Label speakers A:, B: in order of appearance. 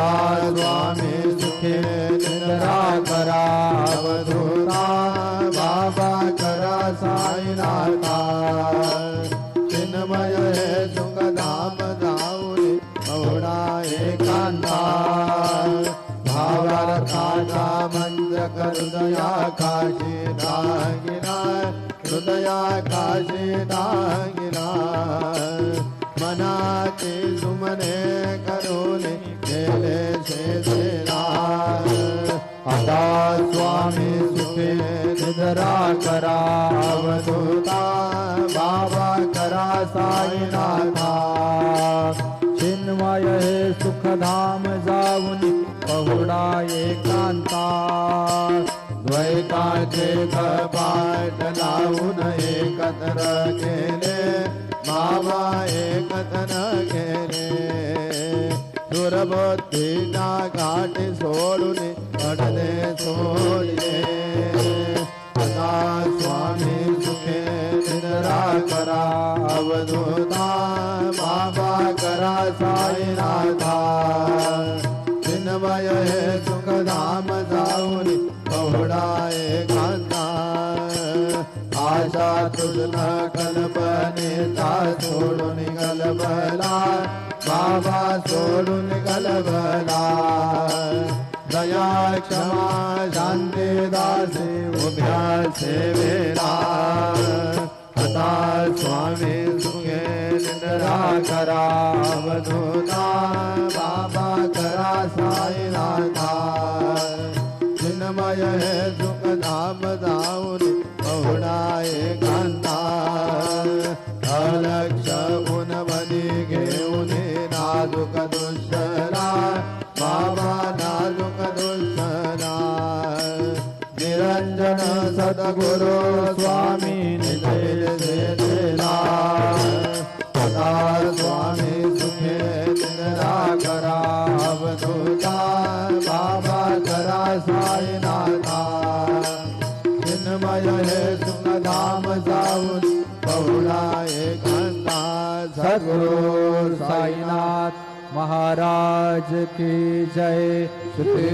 A: आता स्वामी सुखे निद्रा करा अवधूता बाबा करा साईनाथा चिन्मय हे सुखधाम जाऊनी एवढा एकांता भावार्थाचा मंजक हृदयाकाशी दागिना हृदयाकाशी दागिना मनाची सुमने करून गेले शेषेला आता स्वामी सुखे निद्रा करा अवधूता बाबा करा साईनाथा चिन्मय हे सुखधाम जाऊन पहुडा एकांता द्वैताचे कपाट लावून एकत्र केले बाबा एकत्र केले दुर्बुद्धीचा घाट सोडून पडले सोडले आता स्वामी सुखे निद्रा करा अवधूता बाबा करा साईनाथा चिन्मय हे सुखधाम जाऊन पहुडा एकांता आशा तुझन कल्पनेचा सोडून गलबला बाबा सोडून गलबला दया क्षमा शांती दासी उभ्या सेवेला आता स्वामी सुखे निद्रा करा अवधूता बाबा करा साईनाथा चिन्मय हे सुखधाम जाऊन पहुडा एकांता अलक्ष गुणमणी घेऊन नाजुक दुसरा बाबा नाजुक दुसरा निरंजन सद्गुरु स्वामी निदेला आता स्वामी सुखे निद्रा करा अवधूता बाबा करा साईनाथा चिन्मय हे सुखधाम जाऊन पहुडा एकांता सद्गुरु साईनाथ महाराज की जय। सुते